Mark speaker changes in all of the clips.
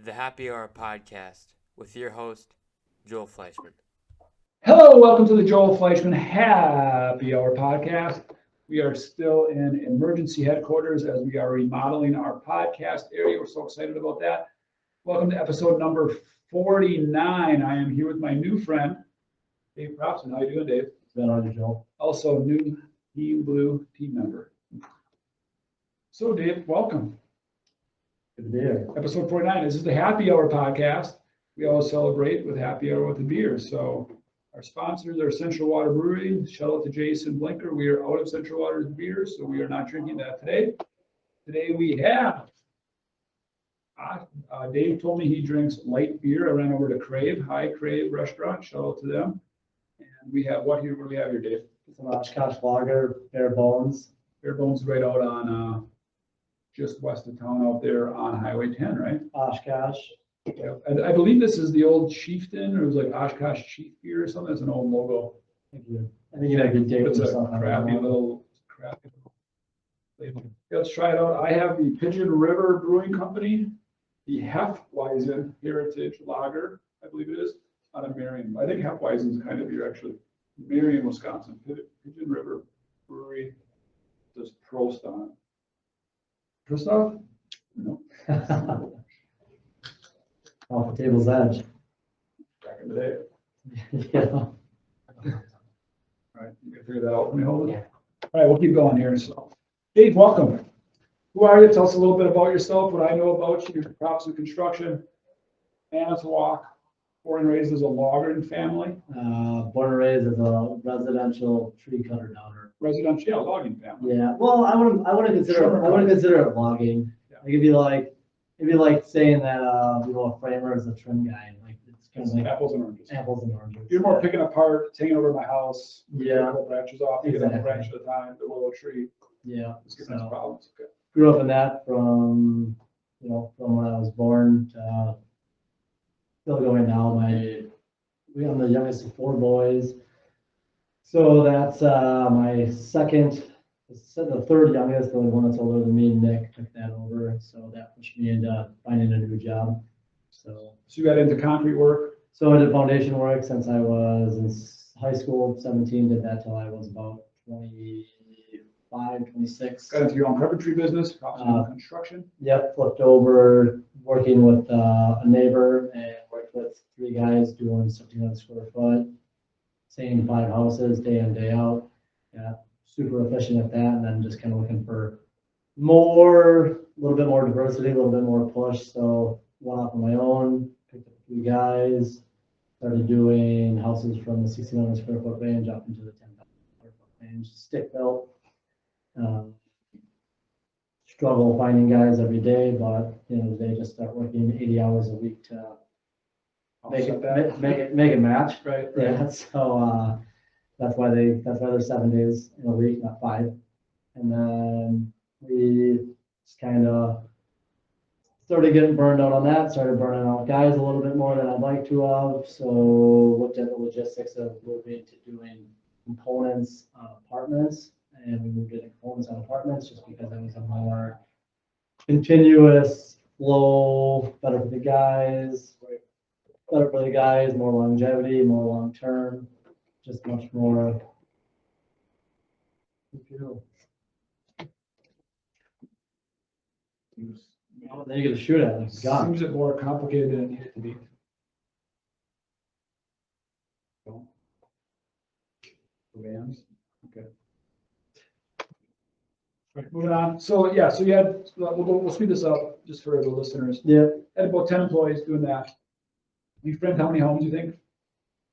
Speaker 1: the Happy Hour podcast with your host, Joel Fleischman.
Speaker 2: Hello, welcome to the Joel Fleischman Happy Hour podcast. We are still in emergency headquarters as we are remodeling our podcast area. We're so excited about that. Welcome to episode number 49. I am here with my new friend, Dave Propson. How you doing, Dave?
Speaker 3: Good on you, Joel.
Speaker 2: Also, new Team Blue team member. So, Dave, welcome.
Speaker 3: Good to be here.
Speaker 2: Episode 49. This is the Happy Hour podcast. We always celebrate with Happy Hour with the beer. So, our sponsors are Central Water Brewery. Shout out to Jason Blinker. We are out of Central Water's beer, so we are not drinking that today. Today we have, Dave told me he drinks light beer. I ran over to Crave, High Crave Restaurant. Shout out to them. And we have, what do we have here, Dave?
Speaker 3: Some Oshkosh Lager, Bare Bones.
Speaker 2: Bare Bones right out on, just west of town out there on Highway 10, right?
Speaker 3: Oshkosh.
Speaker 2: Yeah. And I believe this is the old Chieftain, or it was like Oshkosh Chief Beer or something. It's an old logo.
Speaker 3: I think you have a good date
Speaker 2: It's
Speaker 3: or
Speaker 2: a
Speaker 3: something.
Speaker 2: crappy little label. Let's try it out. I have the Pigeon River Brewing Company, the Hefeweizen Heritage Lager, I believe it is, out of Marion. I think Hefeweizen is kind of here actually. Marion, Wisconsin. Pigeon River Brewery does Prost on it. Prost? No.
Speaker 3: Off the table's edge.
Speaker 2: Back in the day.
Speaker 3: Yeah.
Speaker 2: All right, you can figure that out. Let me hold it. All right, we'll keep going here. So, Dave, welcome. Who are you? Tell us a little bit about yourself, what I know about you, your props in construction, Manitowoc, born and raised as a logging family.
Speaker 3: Born and raised as a residential tree cutter downer.
Speaker 2: Residential, yeah, logging family.
Speaker 3: Yeah. Well, I wouldn't consider it logging.
Speaker 2: Yeah.
Speaker 3: Like it'd be like saying that a framer is a trim guy. Like it's kind of like
Speaker 2: Apples and oranges.
Speaker 3: apples and oranges.
Speaker 2: You're more picking apart, taking over my house,
Speaker 3: Yeah.
Speaker 2: pull branches off, you get a
Speaker 3: Exactly.
Speaker 2: branch at a time, the willow tree.
Speaker 3: Yeah.
Speaker 2: Let's get into problems. Okay.
Speaker 3: Grew up in that from when I was born to still going now. I'm the youngest of four boys. So that's my the third youngest, the one that's older than me, Nick, took that over. So that pushed me into finding a new job. So
Speaker 2: So you got into concrete work?
Speaker 3: I did foundation work since I was in high school, 17, did that till I was about 25, 26.
Speaker 2: Got into your own carpentry business, props in construction?
Speaker 3: Yep, flipped over, working with a neighbor and worked with three guys doing 1,600 square foot, same 5 houses day in, day out. Yeah, super efficient at that, and then just kind of looking for a little bit more diversity, a little bit more push. So went off on my own, picked up a few guys, started doing houses from the 1,600 square foot range up into the 10,000 square foot range, stick built. Struggle finding guys every day, but they just start working 80 hours a week to make it match.
Speaker 2: Right.
Speaker 3: Yeah, so that's why they're 7 days in a week, not 5. And then we just kind of started getting burned out on that, started burning out guys a little bit more than I'd like to have. So looked at the logistics of moving to doing components on apartments, and we moved into components on apartments just because it was a more continuous flow, better for the guys, more longevity, more long term, just much more. Then you get to shoot at it like a gun.
Speaker 2: Seems it more complicated than it needed to be. Vans. Okay. Right, moving on. So yeah, so you had, we'll speed this up just for the listeners.
Speaker 3: Yeah.
Speaker 2: Had about 10 employees doing that. You framed how many homes you think?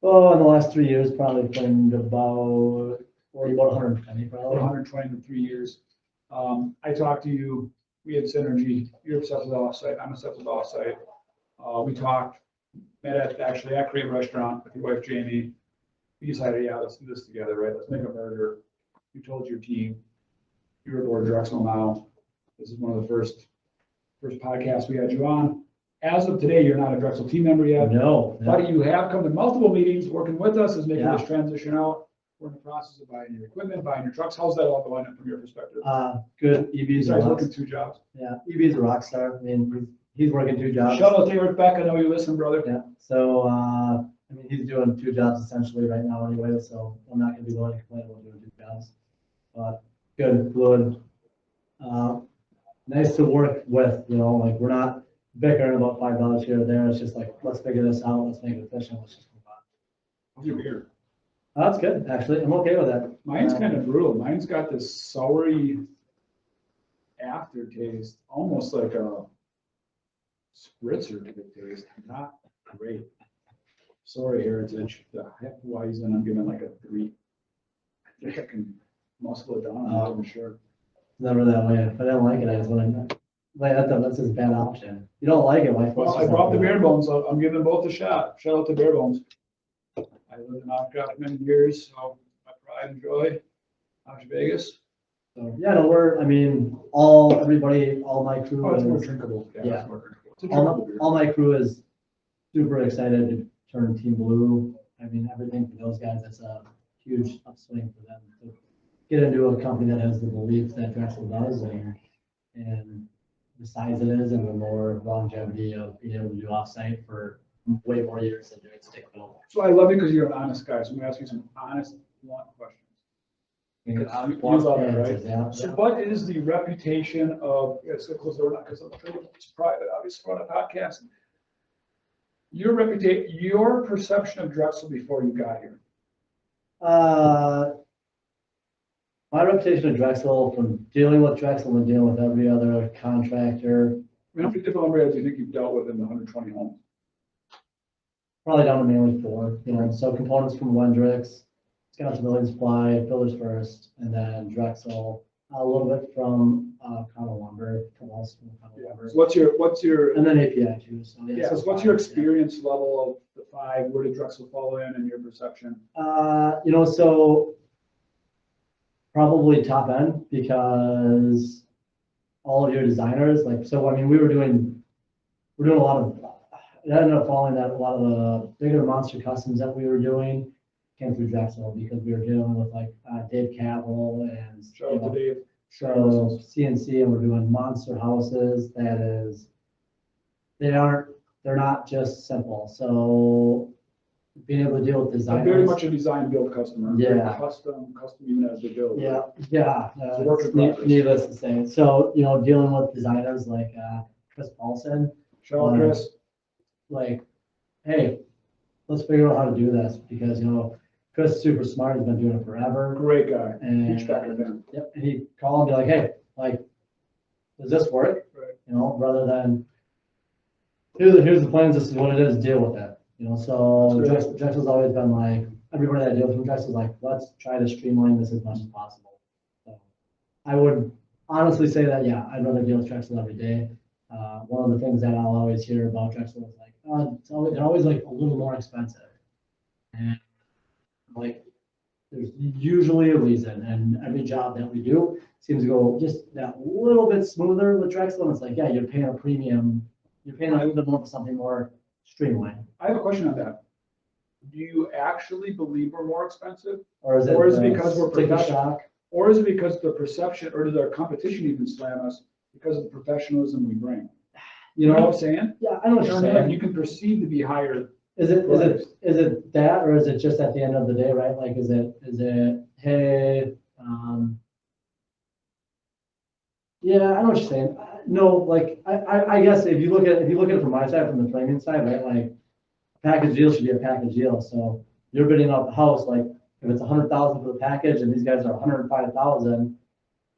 Speaker 3: Oh, in the last 3 years, probably framed about 120 probably.
Speaker 2: 120 in 3 years. I talked to you, we had synergy. You're obsessed with Offsite, I'm obsessed with Offsite. We talked, met at Crave Restaurant with your wife Jamie. We decided, yeah, let's do this together, right? Let's make a merger. You told your team, you're aboard Drexel now. This is one of the first podcasts we had you on. As of today, you're not a Drexel team member yet.
Speaker 3: No.
Speaker 2: But you have come to multiple meetings working with us as making
Speaker 3: Yeah.
Speaker 2: this transition out. We're in the process of buying your equipment, buying your trucks. How's that all going from your perspective?
Speaker 3: Good. EVs are
Speaker 2: Besides
Speaker 3: rock.
Speaker 2: working 2 jobs.
Speaker 3: Yeah, EVs are rock star. I mean, he's working 2 jobs.
Speaker 2: Shout out to Eric Beck, I know you listen, brother.
Speaker 3: Yeah, so, I mean, he's doing 2 jobs essentially right now anyway, so I'm not gonna be going to complain about doing 2 jobs. But good, fluid. Nice to work with, you know, like, we're not bickering about $5 here or there, it's just like, let's figure this out, let's make it efficient, let's just move on.
Speaker 2: How's your beer?
Speaker 3: That's good, actually, I'm okay with that.
Speaker 2: Mine's kind of brutal. Mine's got this soury aftertaste, almost like a spritzer type taste. Not great. Sorry, Heritage. The Hefeweizen, I'm giving like a 3. I think I can muscle it down. I'm not even sure.
Speaker 3: Never that way, if I didn't like it, I just wouldn't, like, that's a bad option. You don't like it, why?
Speaker 2: Well, I brought the bare bones. I'm giving both a shot. Shout out to bare bones. I lived in Oshkosh many years, so my pride and joy. Las Vegas.
Speaker 3: So, yeah, no, I mean, all my crew
Speaker 2: Oh, it's more
Speaker 3: is,
Speaker 2: drinkable.
Speaker 3: Yeah.
Speaker 2: It's more drinkable. It's a drinkable beer.
Speaker 3: all my crew is super excited to turn Team Blue. I mean, everything for those guys, it's a huge upswing for them to get into a company that has the belief that Drexel does and the size it is and the more longevity of being able to do offsite for way more years than doing stick build.
Speaker 2: So I love it because you're an honest guy. So I'm gonna ask you some honest, blunt questions. You love it, right?
Speaker 3: Yeah.
Speaker 2: So what is the reputation of, it's gonna close the door now because it's private, obviously, on a podcast. Your reputation, your perception of Drexel before you got here.
Speaker 3: My reputation of Drexel, from dealing with Drexel and dealing with every other contractor,
Speaker 2: I mean, how many different lumberyards do you think you've dealt with in the 120 homes?
Speaker 3: probably down to mainly 4, you know, so components from Wendrix, Wisconsin Building Supply, Builders First, and then Drexel, a little bit from Connell Lumber, from also from Connell Lumber.
Speaker 2: So what's your,
Speaker 3: And then API too, so.
Speaker 2: yeah, so what's
Speaker 3: 5,
Speaker 2: your
Speaker 3: yeah.
Speaker 2: experience level of the 5? Where did Drexel fall in and your perception?
Speaker 3: You know, so probably top end because all of your designers, like, so, I mean, we're doing a lot of, it ended up falling that a lot of the bigger monster customs that we were doing came through Drexel because we were dealing with like Dave Cavill and,
Speaker 2: Shout out to Dave.
Speaker 3: so CNC, and we're doing monster houses that is, they're not just simple. So being able to deal with
Speaker 2: I'm
Speaker 3: designers.
Speaker 2: very much a design build customer.
Speaker 3: Yeah.
Speaker 2: Custom even as they build.
Speaker 3: Yeah,
Speaker 2: It's a work in progress.
Speaker 3: needless to say. So, you know, dealing with designers like Chris Paulson,
Speaker 2: Shout out Chris.
Speaker 3: like, hey, let's figure out how to do this because, you know, Chris is super smart. He's been doing it forever.
Speaker 2: Great guy.
Speaker 3: And,
Speaker 2: Huge back of him.
Speaker 3: yep, and he'd call and be like, hey, like, does this work?
Speaker 2: Right.
Speaker 3: You know, rather than, here's the plans, this is what it is, deal with it. You know, so Drexel's always been like, everybody that I deal with Drexel's like, let's try to streamline this as much as possible. So I would honestly say that, yeah, I'd rather deal with Drexel every day. One of the things that I'll always hear about Drexel is like, they're always like a little more expensive. And like, there's usually a reason, and every job that we do seems to go just that little bit smoother with Drexel. And it's like, yeah, you're paying a premium, you're paying a little bit more for something more streamlined.
Speaker 2: I have a question on that. Do you actually believe we're more expensive?
Speaker 3: Or is
Speaker 2: it because we're
Speaker 3: sticker
Speaker 2: professional?
Speaker 3: shock?
Speaker 2: Or is it because the perception, or did our competition even slam us because of the professionalism we bring?
Speaker 3: You
Speaker 2: You know what
Speaker 3: know,
Speaker 2: I'm saying?
Speaker 3: yeah, I know what you're saying.
Speaker 2: You can perceive to be higher.
Speaker 3: Is it that, or is it just at the end of the day, right? Like, is it, hey, yeah, I know what you're saying. No, like, I guess if you look at it from my side, from the framing side, right, like, package deal should be a package deal. So you're bidding out the house, like, if it's 100,000 for the package and these guys are 105,000,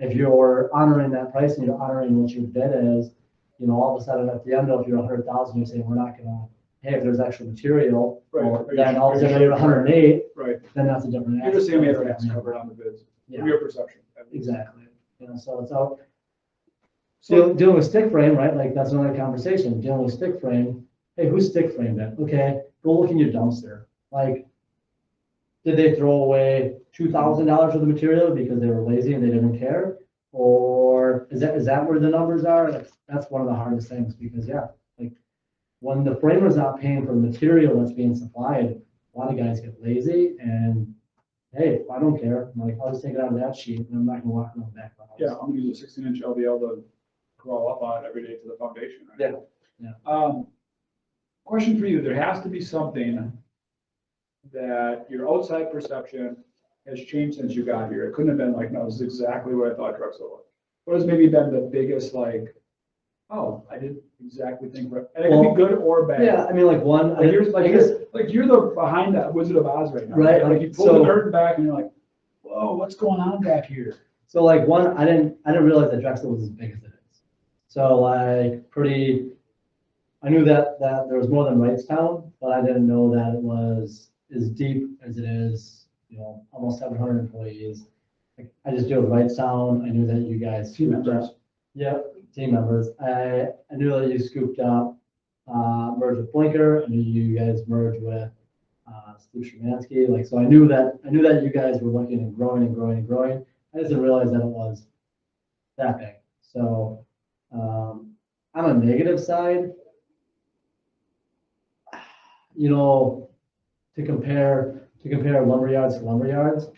Speaker 3: if you're honoring that price and you're honoring what your bid is, you know, all of a sudden at the end of your 100,000, you're saying, we're not gonna, hey, if there's extra material,
Speaker 2: Right.
Speaker 3: well, then all of a sudden you're 108,
Speaker 2: Right.
Speaker 3: then that's a different.
Speaker 2: You're just saying we have our
Speaker 3: aspect.
Speaker 2: ass covered on the bids.
Speaker 3: Yeah,
Speaker 2: From your perception.
Speaker 3: exactly. You know, so it's all,
Speaker 2: So,
Speaker 3: dealing with stick frame, right? Like, that's another conversation. Dealing with stick frame. Hey, who stick framed it? Okay, go look in your dumpster. Like, did they throw away $2,000 worth of material because they were lazy and they didn't care? Or is that where the numbers are? That's one of the hardest things because, yeah, like, when the framer's not paying for the material that's being supplied, a lot of guys get lazy and, hey, I don't care. I'm like, I'll just take it out of that sheet and I'm not gonna walk around the back of the house.
Speaker 2: yeah, I'm gonna use a 16-inch LVL to crawl up on it every day to the foundation. Right?
Speaker 3: Yeah. Yeah.
Speaker 2: Question for you, there has to be something that your outside perception has changed since you got here. It couldn't have been like, no, this is exactly what I thought Drexel was. What has maybe been the biggest, like, oh, I didn't exactly think, and it can be good or bad.
Speaker 3: Yeah, I mean, like one,
Speaker 2: Like you're,
Speaker 3: I guess,
Speaker 2: you're the behind that Wizard of Oz right now.
Speaker 3: Right,
Speaker 2: Like you pull
Speaker 3: so-
Speaker 2: the curtain back and you're like, whoa, what's going on back here?
Speaker 3: so like one, I didn't realize that Drexel was as big as it is. So like I knew that there was more than Wrightstown, but I didn't know that it was as deep as it is, almost 700 employees. Like, I just knew Wrightstown. I knew that you guys
Speaker 2: Team
Speaker 3: scooped
Speaker 2: members.
Speaker 3: up. Yep, team members. I knew that you scooped up, merged with Blinker. I knew you guys merged with Stu Szymanski. Like, so I knew that you guys were looking and growing and growing and growing. I just didn't realize that it was that big. So on a negative side, to compare lumberyards to lumberyards,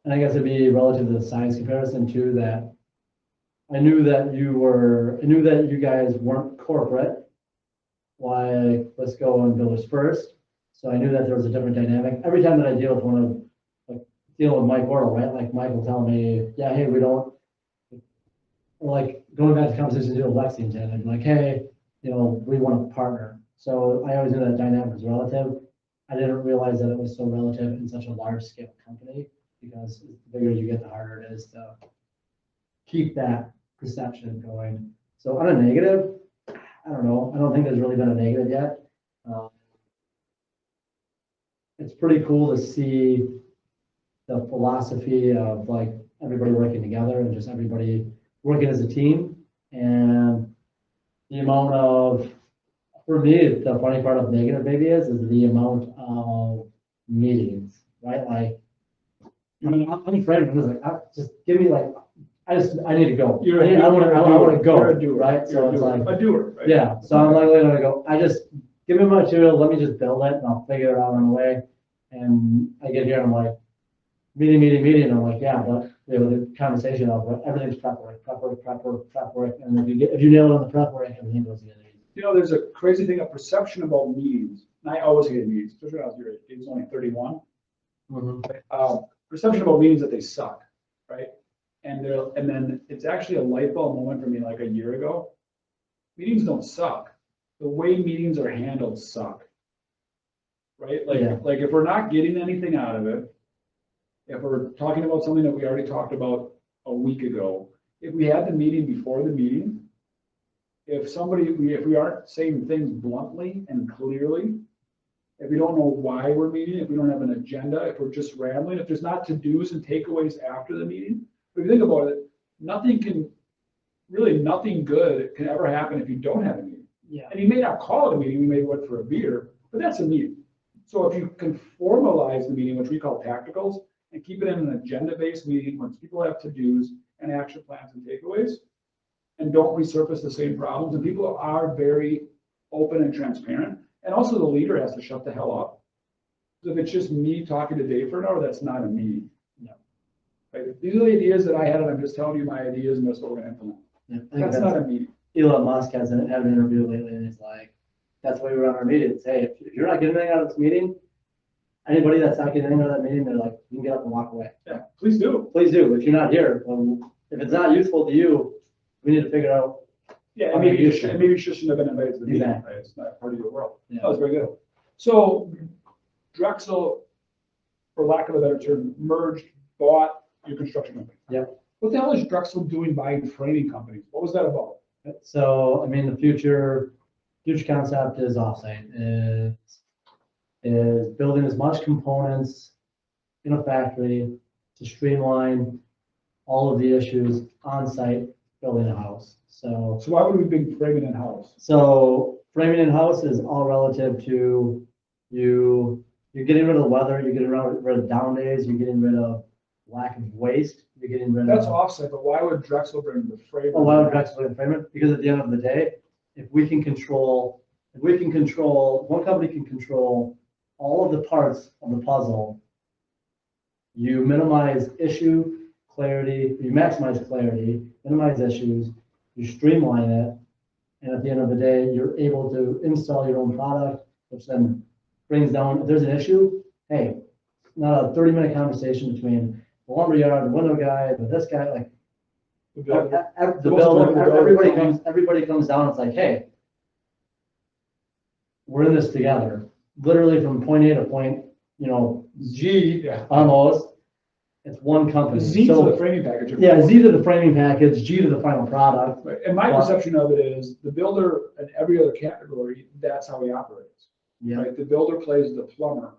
Speaker 3: and I guess it'd be relative to the size comparison too, that I knew that you guys weren't corporate, like, let's go on Builders First. So I knew that there was a different dynamic. Every time that I deal with dealing with Mike Wardle, right? Like Mike will tell me, yeah, hey, we don't, like going back to conversations with Lexington, and like, hey, we want to partner. So I always knew that dynamic was relative. I didn't realize that it was so relative in such a large scale company, because the bigger you get, the harder it is to keep that perception going. So on a negative, I don't know. I don't think there's really been a negative yet. It's pretty cool to see the philosophy of like everybody working together and just everybody working as a team. And the amount of, for me, the funny part of negative maybe is the amount of meetings, right? Like, I'm afraid of like, just give me like, I need to go. I want to go,
Speaker 2: You're a doer,
Speaker 3: right? So it's like
Speaker 2: a doer, right?
Speaker 3: Yeah, so I'm like, going to go. I just give me my material. Let me just build it, and I'll figure it out on the way. And I get here, and I'm like, meeting. And I'm like, yeah, but the conversation of like, everything's prep work. And if you nail it on the prep work, everything goes together.
Speaker 2: There's a crazy thing, a perception about meetings. And I always hated meetings, especially when I was your age. Dave's only 31. Perception about meetings that they suck, right? And then it's actually a light bulb moment for me like a year ago. Meetings don't suck. The way meetings are handled suck. Right? Like if we're not getting anything out of it, if we're talking about something that we already talked about a week ago, if we had the meeting before the meeting, if we aren't saying things bluntly and clearly, if we don't know why we're meeting, if we don't have an agenda, if we're just rambling, if there's not to-dos and takeaways after the meeting, if you think about it, nothing good can ever happen if you don't have a meeting.
Speaker 3: Yeah.
Speaker 2: And you may not call it a meeting, you may went for a beer, but that's a meeting. So if you can formalize the meeting, which we call tacticals, and keep it in an agenda-based meeting where people have to-dos and action plans and takeaways, and don't resurface the same problems, and people are very open and transparent. And also the leader has to shut the hell up. So if it's just me talking to Dave for an hour, that's not a meeting.
Speaker 3: No.
Speaker 2: Right? These are the ideas that I had, and I'm just telling you my ideas, and that's what we're gonna implement.
Speaker 3: Yeah,
Speaker 2: That's not a meeting.
Speaker 3: Elon Musk had an interview lately, and he's like, that's why we run our meetings. Hey, if you're not getting anything out of this meeting, anybody that's not getting anything out of that meeting, they're like, you can get up and walk away.
Speaker 2: Yeah, please do.
Speaker 3: Please do. If you're not here, if it's not useful to you, we need to figure out.
Speaker 2: Yeah, and maybe you shouldn't have been invited to the meeting.
Speaker 3: Exactly.
Speaker 2: Right? It's not part of your world.
Speaker 3: Yeah.
Speaker 2: That was very good. So Drexel, for lack of a better term, bought your construction company.
Speaker 3: Yep.
Speaker 2: What the hell is Drexel doing buying framing companies? What was that about?
Speaker 3: So, I mean, the future concept is Offsite, is building as much components in a factory to streamline all of the issues on site building a house. So
Speaker 2: why would we bring framing in-house?
Speaker 3: So framing in-house is all relative to you're getting rid of the weather, you're getting rid of down days, you're getting rid of lack of waste, you're getting rid
Speaker 2: That's
Speaker 3: of.
Speaker 2: Offsite, but why would Drexel bring the framing?
Speaker 3: Why would Drexel bring the framing? Because at the end of the day, if one company can control all of the parts of the puzzle, you minimize clarity, you maximize clarity, minimize issues, you streamline it, And at the end of the day, you're able to install your own product, which then brings down, if there's an issue, hey, not a 30-minute conversation between the lumberyard, the window guy, this guy, like,
Speaker 2: The builder.
Speaker 3: the builder, everybody comes down, it's like, hey, we're in this together, literally from point A to point, G,
Speaker 2: Yeah.
Speaker 3: almost, it's one company.
Speaker 2: Z
Speaker 3: So,
Speaker 2: to the framing package.
Speaker 3: yeah, Z to the framing package, G to the final product.
Speaker 2: Right. And my perception of it is the builder and every other category, that's how he operates.
Speaker 3: Yeah,
Speaker 2: Right? The builder plays the plumber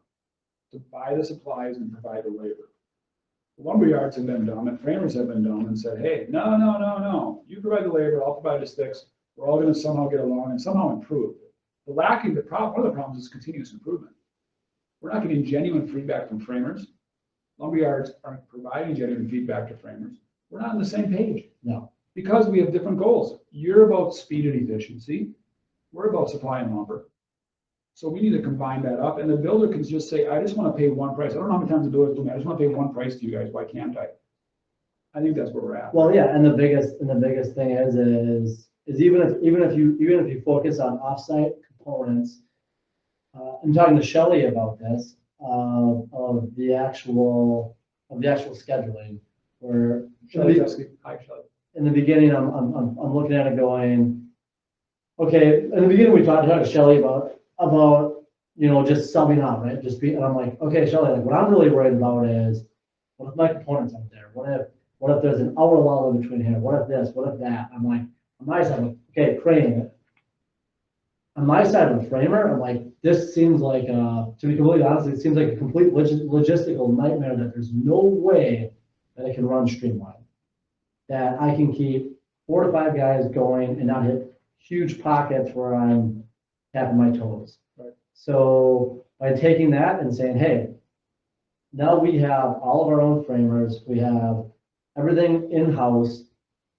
Speaker 2: to buy the supplies and provide the labor. The lumberyards have been dumb and framers have been dumb and said, hey, no. You provide the labor, I'll provide the sticks. We're all gonna somehow get along and somehow improve. One of the problems is continuous improvement. We're not getting genuine feedback from framers. Lumberyards aren't providing genuine feedback to framers. We're not on the same page.
Speaker 3: no,
Speaker 2: Because we have different goals. You're about speed and efficiency. We're about supply and lumber. So we need to combine that up, and the builder can just say, I just want to pay one price. I don't know how many times the builder told me, I just want to pay one price to you guys. Why can't I? I think that's where we're at.
Speaker 3: well, yeah, and the biggest thing is even if you focus on offsite components, I'm talking to Shelley about this, of the actual scheduling, where
Speaker 2: Shelley Teskey. Hi, Shelley.
Speaker 3: in the beginning, I'm looking at it going, okay, in the beginning, we talked to Shelley about, just subbing out, right? And I'm like, okay, Shelley, like, what I'm really worried about is, what if my components aren't there? What if there's an hour lull in between here? What if this? What if that? I'm like, on my side, I'm like, okay, crane. On my side of the framer, I'm like, this seems like, to be completely honest, it seems like a complete logistical nightmare that there's no way that it can run streamlined. That I can keep 4 to 5 guys going and not hit huge pockets where I'm tapping my toes.
Speaker 2: Right.
Speaker 3: So by taking that and saying, hey, now we have all of our own framers, we have everything in-house.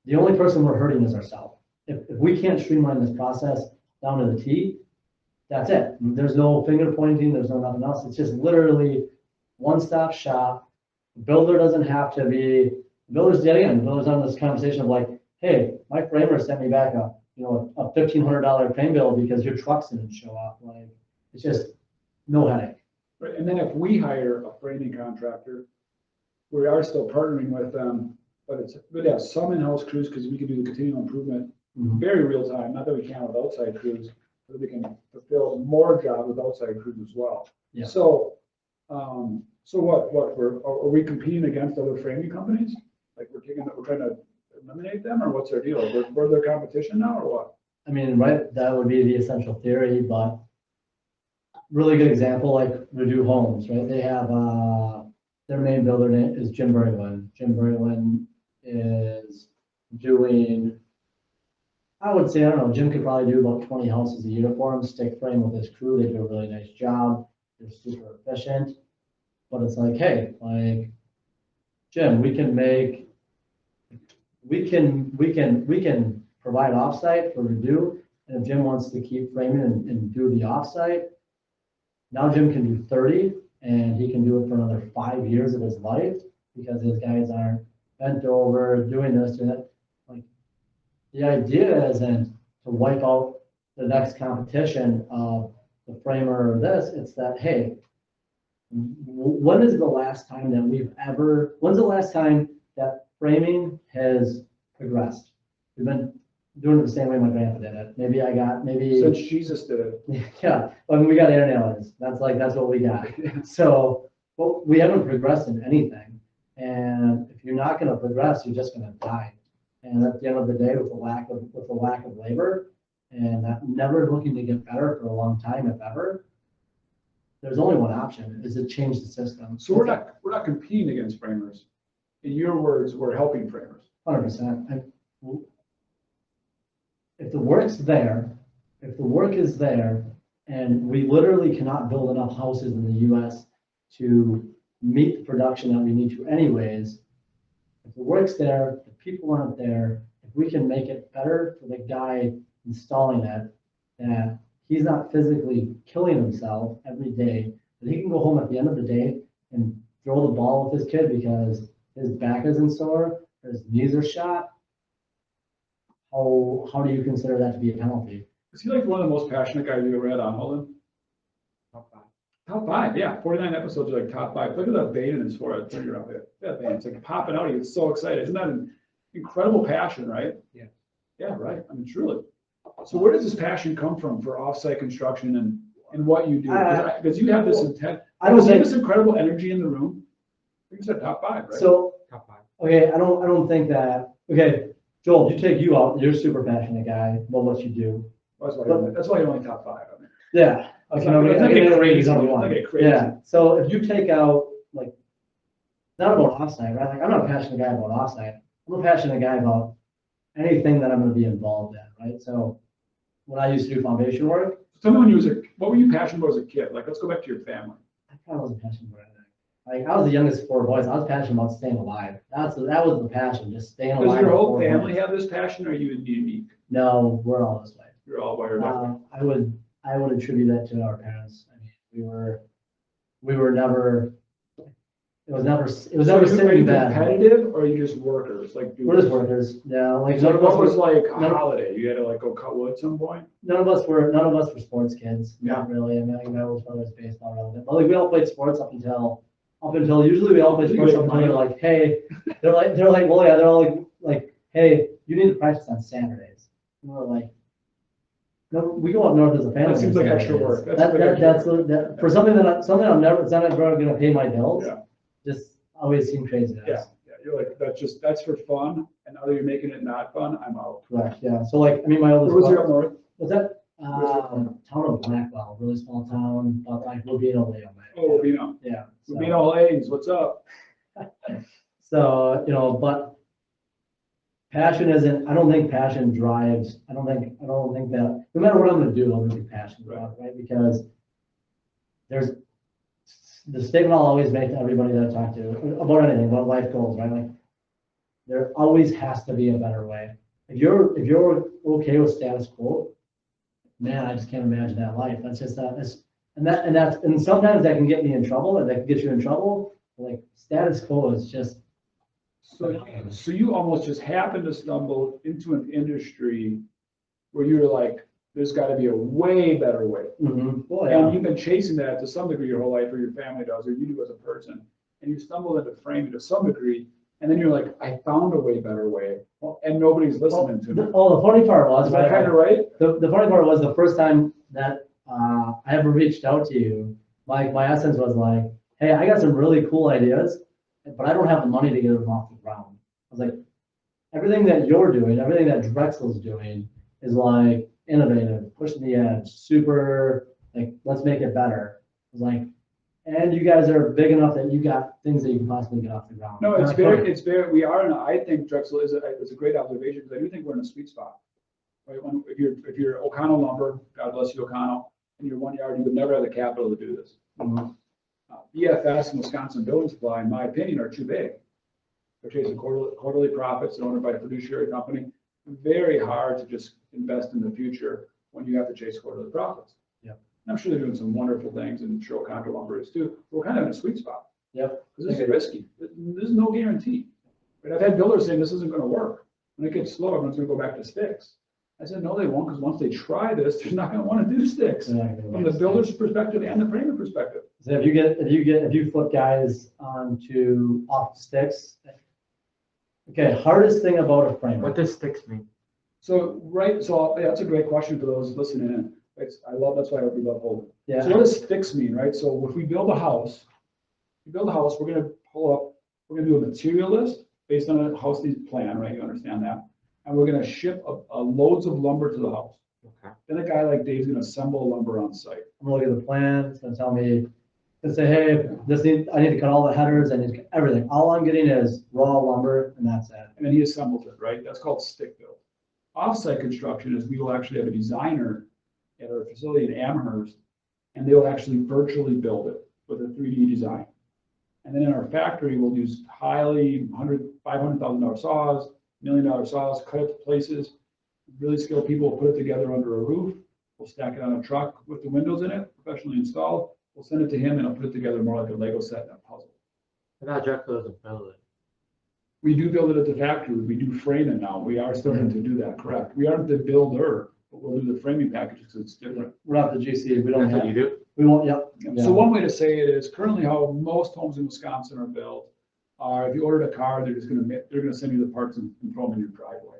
Speaker 3: The only person we're hurting is ourselves. If we can't streamline this process down to the T, that's it. There's no finger pointing, there's no nothing else. It's just literally one-stop shop. The builder doesn't have to be, the builder's on this conversation of like, hey, my framer sent me back a $1,500 crane bill because your trucks didn't show up. Like, it's just no headache.
Speaker 2: Right. And then if we hire a framing contractor, we are still partnering with them, but yeah, some in-house crews, because we can do the continual improvement very real time. Not that we can with outside crews, but we can fulfill more jobs with outside crews as well.
Speaker 3: Yeah.
Speaker 2: So are we competing against other framing companies? Like we're trying to eliminate them, or what's their deal? We're their competition now, or what?
Speaker 3: I mean, right, that would be the essential theory, but really good example, like Redo Homes, right? They have, their main builder name is Jim Berlin. Jim Berlin is doing, I would say, I don't know, Jim could probably do about 20 houses a year for him, stick frame with his crew. They do a really nice job. They're super efficient. But it's like, hey, like, Jim, we can provide offsite for Redo. And if Jim wants to keep framing and do the offsite, now Jim can do 30 and he can do it for another 5 years of his life because his guys aren't bent over doing this and that. Like, the idea isn't to wipe out the next competition of the framer or this. It's that, hey, when's the last time that framing has progressed? We've been doing it the same way my grandpa did it. Maybe
Speaker 2: Since Jesus did it.
Speaker 3: yeah, when we got air nailers, that's what we got. So, well, we haven't progressed in anything. And if you're not going to progress, you're just going to die. And at the end of the day, with the lack of labor and never looking to get better for a long time, if ever, there's only one option: is to change the system.
Speaker 2: So we're not competing against framers. In your words, we're helping framers.
Speaker 3: 100%. If the work is there, and we literally cannot build enough houses in the U.S. to meet the production that we need to anyways, if the work's there, the people aren't there, if we can make it better for the guy installing it, that he's not physically killing himself every day, that he can go home at the end of the day and throw the ball with his kid because his back isn't sore, or his knees are shot, how do you consider that to be a penalty?
Speaker 2: Is he like one of the most passionate guys you ever had on, Holden?
Speaker 4: Top five.
Speaker 2: Top five, yeah, 49 episodes are like top five. Look at that vein in his forehead, turn around there. That vein, it's like popping out, he gets so excited. Isn't that an incredible passion, right?
Speaker 4: Yeah.
Speaker 2: Yeah, right, I mean, truly. So where does this passion come from for offsite construction and what you do? Because you have this intent,
Speaker 3: I don't think,
Speaker 2: this incredible energy in the room. I think you said top five, right?
Speaker 3: so,
Speaker 4: Top five.
Speaker 3: okay, I don't think that, okay, Joel, you out, you're a super passionate guy about what you do.
Speaker 2: That's why you're only top five. I mean.
Speaker 3: Yeah.
Speaker 2: It's
Speaker 3: Okay,
Speaker 2: not- it's not
Speaker 3: I
Speaker 2: getting
Speaker 3: can
Speaker 2: crazy,
Speaker 3: it's only
Speaker 2: it's not
Speaker 3: one.
Speaker 2: getting crazy.
Speaker 3: Yeah, so if you take out, like, not about offsite, right? Like, I'm not a passionate guy about offsite. I'm a passionate guy about anything that I'm gonna be involved in, right? So when I used to do foundation work,
Speaker 2: Tell me when you was what were you passionate about as a kid? Like, let's go back to your family.
Speaker 3: I kind of wasn't passionate about anything. Like, I was the youngest of four boys. I was passionate about staying alive. That was the passion, just staying alive.
Speaker 2: Does your
Speaker 3: with
Speaker 2: whole
Speaker 3: four
Speaker 2: family
Speaker 3: boys.
Speaker 2: have this passion, or are you unique?
Speaker 3: No, we're all this way.
Speaker 2: You're all wired up.
Speaker 3: I would attribute that to our parents. I mean, we were never, it was never
Speaker 2: Are
Speaker 3: sitting
Speaker 2: you
Speaker 3: bad.
Speaker 2: competitive, or are you just workers? Like,
Speaker 3: We're just workers. Yeah, like
Speaker 2: So
Speaker 3: none of us
Speaker 2: what was
Speaker 3: were,
Speaker 2: like a
Speaker 3: none-
Speaker 2: holiday? You had to like go cut wood at some point?
Speaker 3: none of us were sports kids. Not really. I mean, like, my older brother's baseball relevant. But like, we all played sports up until usually we all played sports up until they're like, hey, they're like, well, yeah, they're all like, hey, you need to practice on Saturdays. And we're like, no, we go up north as a family.
Speaker 2: That seems
Speaker 3: on
Speaker 2: like extra
Speaker 3: Saturdays.
Speaker 2: work. That's
Speaker 3: That for something I'm never, it's not ever gonna pay my bills.
Speaker 2: Yeah.
Speaker 3: Just always seemed crazy to us.
Speaker 2: Yeah, yeah, you're like, that's for fun, and now that you're making it not fun, I'm out.
Speaker 3: Correct, yeah. So like, I mean, my oldest.
Speaker 2: Where was you
Speaker 3: brother-
Speaker 2: up north?
Speaker 3: What's that? Town of Blackwell, really small town, but like Rubino, Leo,
Speaker 2: Oh, Rubino.
Speaker 3: yeah. So-
Speaker 2: Rubino Lanes, what's up?
Speaker 3: So, but passion isn't, I don't think passion drives, I don't think that, no matter what I'm gonna do, I'm gonna be passionate about it, right? Because there's, the statement I'll always make to everybody that I talk to about anything, about life goals, right? Like, there always has to be a better way. If you're okay with status quo, man, I just can't imagine that life. That's just and sometimes that can get me in trouble, and that can get you in trouble. Like, status quo is just.
Speaker 2: So you almost just happened to stumble into an industry where you were like, there's gotta be a way better way.
Speaker 3: Well,
Speaker 2: And
Speaker 3: yeah.
Speaker 2: you've been chasing that to some degree your whole life, or your family does, or you do as a person. And you stumble into framing to some degree, and then you're like, I found a way better way, and nobody's listening to me.
Speaker 3: The funny part was,
Speaker 2: Is that kind of right?
Speaker 3: the funny part was the first time that I ever reached out to you, my essence was like, hey, I got some really cool ideas, but I don't have the money to get them off the ground. I was like, everything that you're doing, everything that Drexel's doing is like innovative, pushing the edge, super, like, let's make it better. I was like, and you guys are big enough that you got things that you can possibly get off the ground.
Speaker 2: No,
Speaker 3: And
Speaker 2: it's
Speaker 3: I
Speaker 2: very,
Speaker 3: couldn't.
Speaker 2: it's very, we are in I think Drexel it's a great observation, because I do think we're in a sweet spot. Right, if you're O'Connell lumber, God bless you, O'Connell, and you're 1 yard, you would never have the capital to do this. BFS and Wisconsin Building Supply, in my opinion, are too big. They're chasing quarterly profits, and owned by a fiduciary company. Very hard to just invest in the future when you have to chase quarterly profits.
Speaker 3: Yep.
Speaker 2: And I'm sure they're doing some wonderful things, and sure O'Connell lumber is too. But we're kind of in a sweet spot.
Speaker 3: Yep.
Speaker 2: Because this is risky. There's no guarantee. But I've had builders saying this isn't going to work. When it gets slow, everyone's going to go back to sticks. I said, no, they won't, because once they try this, they're not going to want to do sticks. From the builder's perspective and the framer perspective.
Speaker 3: So if you flip guys onto off sticks, okay, hardest thing about a framer.
Speaker 4: What does sticks mean?
Speaker 2: So, yeah, that's a great question for those listening in. That's why we love Holden.
Speaker 3: Yeah.
Speaker 2: So what does sticks mean, right? So if we build a house, we're going to do a material list based on a house needs plan, right? You understand that? And we're going to ship loads of lumber to the house.
Speaker 4: Okay.
Speaker 2: Then a guy like Dave's going to assemble lumber on site.
Speaker 3: I'm gonna look at the plan, it's gonna tell me, and say, hey, I need to cut all the headers, I need to cut everything. All I'm getting is raw lumber, and that's it.
Speaker 2: And then he assembles it, right? That's called stick build. Offsite construction is we will actually have a designer at our facility in Amherst, and they will actually virtually build it with a 3D design. And then in our factory, we'll use highly $500,000 saws, $1 million saws, cut it to places. Really skilled people will put it together under a roof. We'll stack it on a truck with the windows in it, professionally installed. We'll send it to him, and he'll put it together more like a Lego set and a puzzle.
Speaker 4: I thought Drexel doesn't build it.
Speaker 2: We do build it at the factory. We do frame it now. We are starting to do that, correct? We aren't the builder, but we'll do the framing packages because it's different.
Speaker 3: We're not the GC, we don't
Speaker 4: That's what
Speaker 3: have,
Speaker 4: you do?
Speaker 3: we won't, yep. Yeah.
Speaker 2: So one way to say it is currently how most homes in Wisconsin are built are if you ordered a car, they're gonna send you the parts and throw them in your driveway.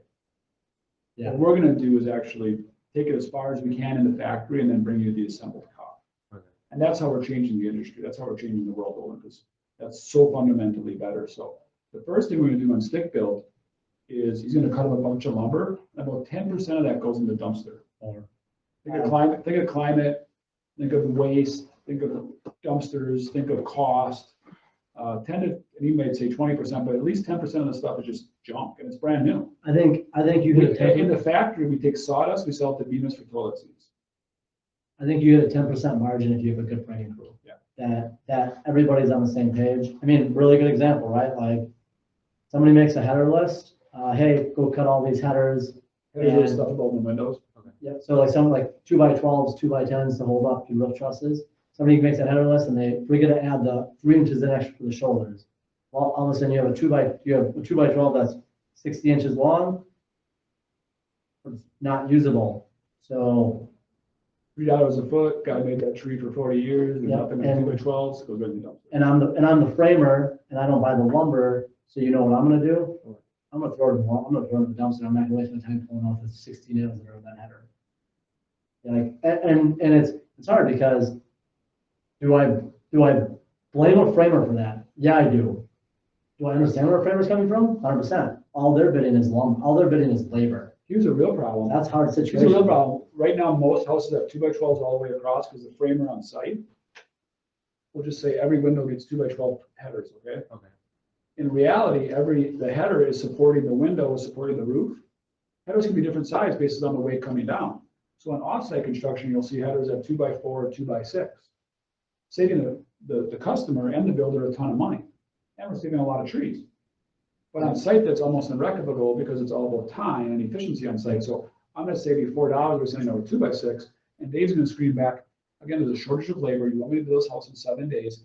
Speaker 3: Yeah.
Speaker 2: What we're gonna do is actually take it as far as we can in the factory and then bring you the assembled car.
Speaker 4: Okay.
Speaker 2: And that's how we're changing the industry. That's how we're changing the world over because that's so fundamentally better. So the first thing we're gonna do on stick build is he's gonna cut up a bunch of lumber. And about 10% of that goes in the dumpster.
Speaker 3: Or-
Speaker 2: Think of climate, think of waste, think of dumpsters, think of cost. 10 to, and you might say 20%, but at least 10% of the stuff is just junk and it's brand new.
Speaker 3: I think you hit a
Speaker 2: In
Speaker 3: 10,
Speaker 2: the factory, we take sawdust, we sell it to Bemis for toilet seats.
Speaker 3: I think you hit a 10% margin if you have a good framing crew.
Speaker 2: Yeah.
Speaker 3: That everybody's on the same page. I mean, really good example, right? Like, somebody makes a header list, hey, go cut all these headers.
Speaker 2: Here's stuff about the windows.
Speaker 3: Yeah, so like some like 2x12s, 2x10s to hold up your roof trusses. Somebody makes a header list and they forget to add the 3 inches in extra for the shoulders. Well, all of a sudden you have a 2x12 that's 60 inches long. It's not usable. So,
Speaker 2: $3 a foot, guy made that tree for 40 years, there's
Speaker 3: Yeah,
Speaker 2: nothing in
Speaker 3: and-
Speaker 2: 2x12s, goes right in the dumpster.
Speaker 3: and I'm the framer and I don't buy the lumber. So you know what I'm gonna do? I'm gonna throw it in the dumpster. I'm not gonna waste my time pulling off the 60 nails that are in that header. Like, and it's hard because do I blame a framer for that? Yeah, I do. Do I understand where a framer's coming from? 100%. All they're bidding is all they're bidding is labor.
Speaker 2: Here's a real problem.
Speaker 3: That's hard
Speaker 2: Here's a
Speaker 3: situation.
Speaker 2: real problem. Right now, most houses have 2x12s all the way across because the framer on site will just say every window gets 2x12 headers, okay?
Speaker 4: Okay.
Speaker 2: In reality, the header is supporting the window, is supporting the roof. Headers can be different size based on the weight coming down. So in offsite construction, you'll see headers at 2x4 or 2x6, saving the customer and the builder a ton of money. And we're saving a lot of trees. But on site, that's almost irrevocable because it's all about time and efficiency on site. So I'm gonna save you $4 for sending over 2x6, and Dave's gonna scream back, again, there's a shortage of labor. You want me to build this house in 7 days.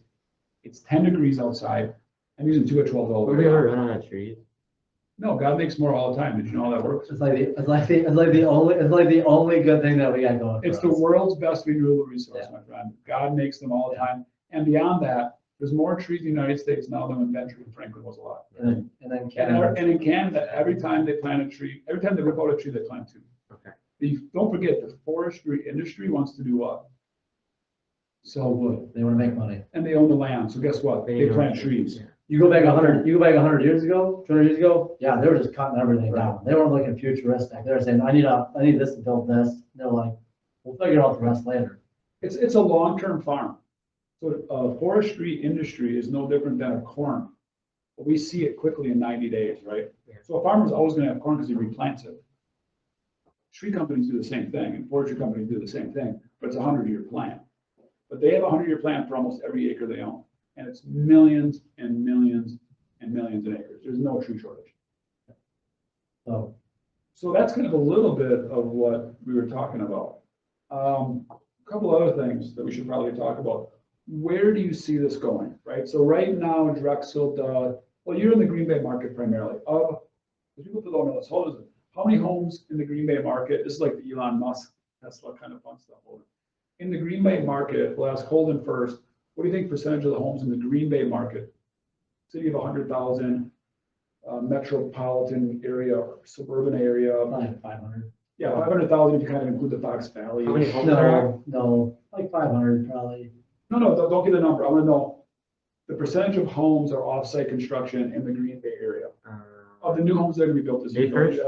Speaker 2: It's 10 degrees outside. I'm using 2x12 all the
Speaker 4: Have
Speaker 2: way
Speaker 4: you ever
Speaker 2: around.
Speaker 4: run out of trees?
Speaker 2: No, God makes more all the time. Did you know how that works?
Speaker 3: It's like the only good thing that we got going.
Speaker 2: It's
Speaker 3: for
Speaker 2: the
Speaker 3: us.
Speaker 2: world's best renewable resource,
Speaker 3: Yeah.
Speaker 2: my friend. God makes them all the time. And beyond that, there's more trees in the United States now than when Benjamin Franklin was alive.
Speaker 3: And then
Speaker 2: And
Speaker 3: Canada.
Speaker 2: in Canada, every time they plant a tree, every time they rip out a tree, they plant two.
Speaker 4: Okay.
Speaker 2: Don't forget, the forestry industry wants to do what?
Speaker 3: So wood. They want to make money.
Speaker 2: And they own the land, so guess what? They plant trees.
Speaker 4: Yeah.
Speaker 3: You go back 100 years ago, 200 years ago, yeah, they were just cutting everything down. They weren't looking futuristic. They were saying, I need this to build this. And they're like, we'll figure out the rest later.
Speaker 2: It's a long-term farm. So forestry industry is no different than a corn. But we see it quickly in 90 days, right?
Speaker 4: Yeah.
Speaker 2: So a farmer's always gonna have corn because he replants it. Tree companies do the same thing and forestry companies do the same thing, but it's a 100-year plan. But they have a 100-year plan for almost every acre they own. And it's millions and millions and millions of acres. There's no tree shortage.
Speaker 3: So,
Speaker 2: So that's kind of a little bit of what we were talking about. A couple other things that we should probably talk about. Where do you see this going, right? So right now, Drexel, well, you're in the Green Bay market primarily. For people who don't know this, how many homes in the Green Bay market? This is like the Elon Musk, Tesla kind of fun stuff. In the Green Bay market, we'll ask Holden first. What do you think percentage of the homes in the Green Bay market? City of 100,000, metropolitan area, suburban area.
Speaker 3: probably 500.
Speaker 2: Yeah, 500,000 if you kind of include the Fox Valley.
Speaker 4: How many homes are there?
Speaker 3: No, like 500 probably.
Speaker 2: No, don't get a number. I want to know the percentage of homes are off-site construction in the Green Bay area. Of the new homes that are going to be built this year.
Speaker 4: Acres?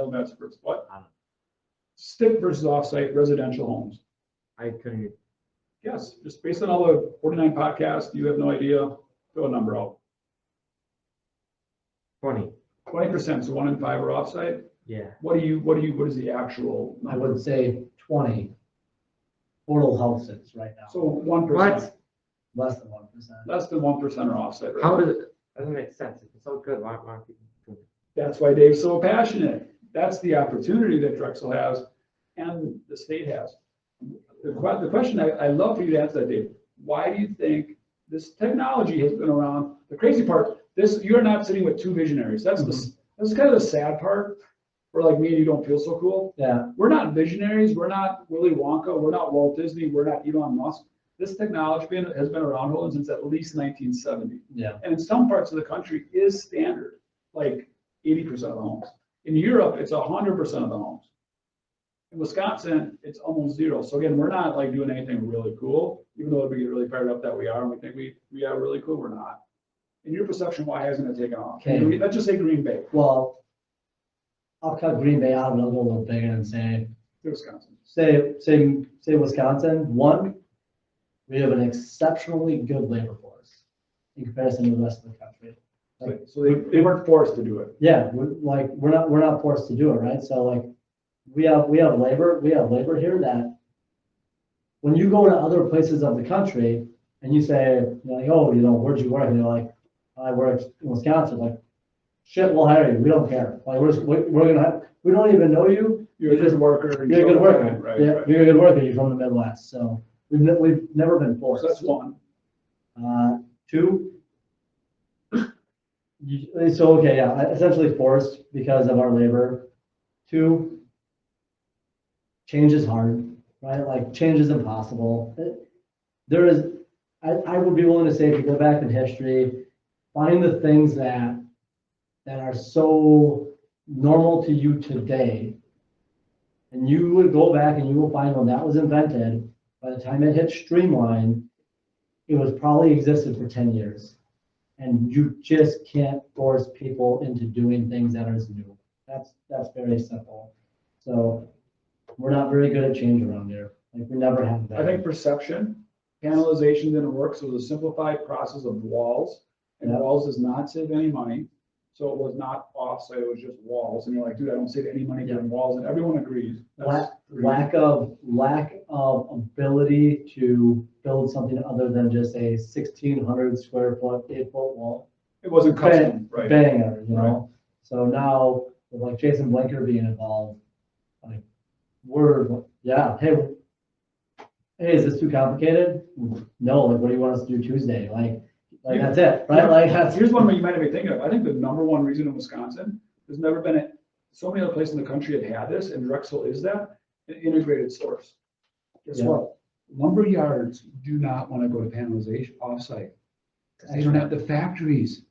Speaker 2: What?
Speaker 4: I don't know.
Speaker 2: Stick versus off-site residential homes.
Speaker 4: I couldn't.
Speaker 2: Yes, just based on all the 49 podcasts, you have no idea. Throw a number out.
Speaker 4: 20.
Speaker 2: 20%, so 1 in 5 are off-site.
Speaker 4: Yeah.
Speaker 2: What is the actual
Speaker 3: I
Speaker 2: number?
Speaker 3: would say 20 total houses right now.
Speaker 2: So 1%.
Speaker 4: What?
Speaker 3: Less than 1%.
Speaker 2: Less than 1% are off-site. Right?
Speaker 4: How does it? Doesn't make sense. If it's so good, why aren't people doing it?
Speaker 2: That's why Dave's so passionate. That's the opportunity that Drexel has and the state has. The question I love for you to answer that, Dave, why do you think this technology has been around? The crazy part, you're not sitting with two visionaries. That's that's kind of the sad part, where like me and you don't feel so cool.
Speaker 3: Yeah,
Speaker 2: We're not visionaries. We're not Willy Wonka. We're not Walt Disney. We're not Elon Musk. This technology has been around Holden since at least 1970.
Speaker 3: yeah.
Speaker 2: And in some parts of the country is standard, like 80% of the homes. In Europe, it's 100% of the homes. In Wisconsin, it's almost zero. So again, we're not like doing anything really cool, even though we get really fired up that we are, and we think we are really cool, we're not. In your perception, why hasn't it taken off?
Speaker 3: Okay.
Speaker 2: Let's just say Green Bay,
Speaker 3: Well, I'll cut Green Bay out and I'll go a little bigger and say,
Speaker 2: Wisconsin.
Speaker 3: say Wisconsin. One, we have an exceptionally good labor force in comparison to the rest of the country. Like,
Speaker 2: So they weren't forced to do it.
Speaker 3: yeah, we're not forced to do it, right? So like, we have labor here that when you go to other places of the country and you say, like, oh, where'd you work? And you're like, I work in Wisconsin. Like, shit, we'll hire you. We don't care. Like, we don't even know you.
Speaker 2: You're a good worker.
Speaker 3: You're a good worker.
Speaker 2: Right,
Speaker 3: Yeah,
Speaker 2: right.
Speaker 3: you're a good worker. You're from the Midwest. So we've never been forced.
Speaker 2: So that's one.
Speaker 3: Two. Okay, yeah, essentially forced because of our labor. Two, change is hard, right? Like, change is impossible. I would be willing to say, if you go back in history, find the things that are so normal to you today, and you would go back and you will find when that was invented, by the time it hit Streamline, it was probably existed for 10 years. And you just can't force people into doing things that are new. That's very simple. So we're not very good at change around here. Like, we never have that.
Speaker 2: I think perception, panelization didn't work, so it was a simplified process of walls. And
Speaker 3: Yeah.
Speaker 2: walls does not save any money. So it was not offsite, it was just walls. And you're like, dude, I don't save any money doing walls, and everyone agrees. That's three.
Speaker 3: Lack of ability to build something other than just a 1,600 square foot, 8-foot wall.
Speaker 2: It wasn't custom, right?
Speaker 3: Banger, So now, with like Jason Blinker being involved, like, hey, is this too complicated? No, like, what do you want us to do Tuesday? Like that's it, right? Like,
Speaker 2: Here's one where you might have been thinking of. I think the number one reason in Wisconsin, there's never been so many other places in the country have had this, and Drexel is that, an integrated source. Guess
Speaker 3: Yeah.
Speaker 2: what? Lumber yards do not want to go to panelization offsite. They don't have the factories.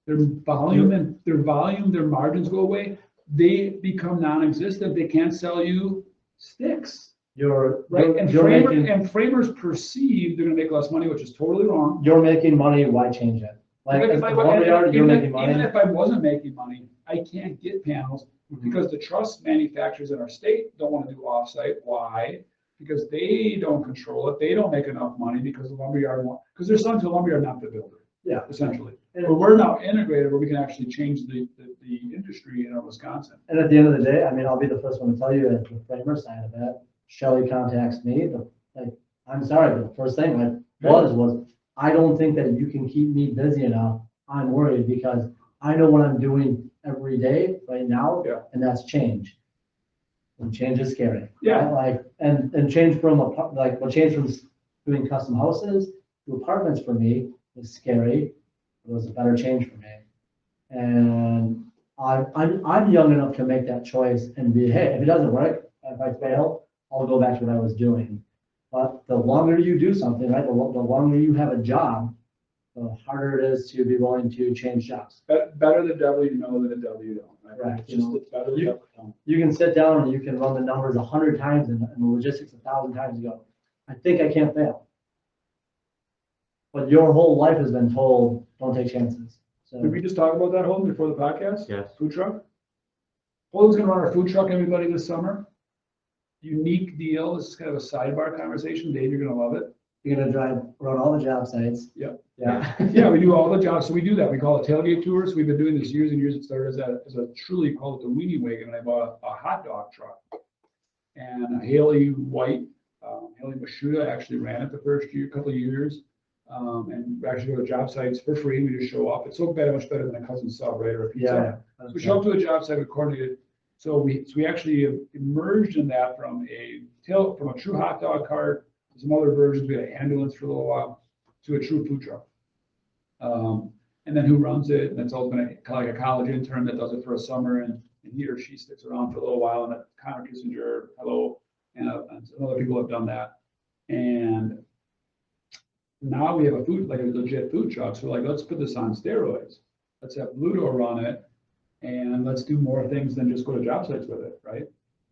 Speaker 2: Their volume, their margins go away. They become non-existent. They can't sell you sticks. Right, and framers perceive they're gonna make less money, which is totally wrong.
Speaker 3: You're making money, why change it? Like, as a lumberyard, you're making money.
Speaker 2: Even if I wasn't making money, I can't get panels because the truss manufacturers in our state don't want to do offsite. Why? Because they don't control it. They don't make enough money because the lumberyard because they're selling to a lumberyard, not the builder.
Speaker 3: Yeah.
Speaker 2: Essentially.
Speaker 3: And
Speaker 2: But we're now integrated where we can actually change the industry in Wisconsin.
Speaker 3: And at the end of the day, I mean, I'll be the first one to tell you that the framer side of it, Shelley contacts me, I'm sorry, but the first thing was, I don't think that you can keep me busy enough. I'm worried because I know what I'm doing every day right now,
Speaker 2: Yeah.
Speaker 3: and that's change. And change is scary.
Speaker 2: Yeah.
Speaker 3: right? Like, and change from what changed from doing custom houses to apartments for me is scary. It was a better change for me. And I'm young enough to make that choice and be, hey, if it doesn't work, if I fail, I'll go back to what I was doing. But the longer you do something, right, the longer you have a job, the harder it is to be willing to change jobs.
Speaker 2: Better the devil you know than the devil you don't.
Speaker 3: Right.
Speaker 2: It's just it's better the devil you know.
Speaker 3: You can sit down and you can run the numbers 100 times and the logistics 1,000 times and go, I think I can't fail. But your whole life has been told, don't take chances. So
Speaker 2: Did we just talk about that, Holden, before the podcast?
Speaker 4: Yes.
Speaker 2: Food truck? Holden's gonna run our food truck, everybody, this summer. Unique deal. This is kind of a sidebar conversation. Dave, you're gonna love it.
Speaker 3: you're gonna drive around all the job sites.
Speaker 2: Yep.
Speaker 3: Yeah.
Speaker 2: Yeah, we do all the jobs. So we do that. We call it tailgate tours. We've been doing this years and years. It started as a truly call it the weenie wagon. And I bought a hot dog truck. And Haley White, Haley Mashuda actually ran it the first year, couple of years. And we actually go to job sites for free. We just show up. It's so better, much better than a cousin sub, right? Or a pizza.
Speaker 3: Yeah.
Speaker 2: So we show up to a job site, we coordinated. So we actually emerged in that from a true hot dog cart, some other versions. We had an ambulance for a little while, to a true food truck. and then who runs it, and it's all been kind of like a college intern that does it for a summer, and he or she sticks around for a little while, and Connor Kissinger, hello, and some other people have done that. And now we have a food, like a legit food truck, so we're like, let's put this on steroids. Let's have Ludo run it, and let's do more things than just go to job sites with it, right?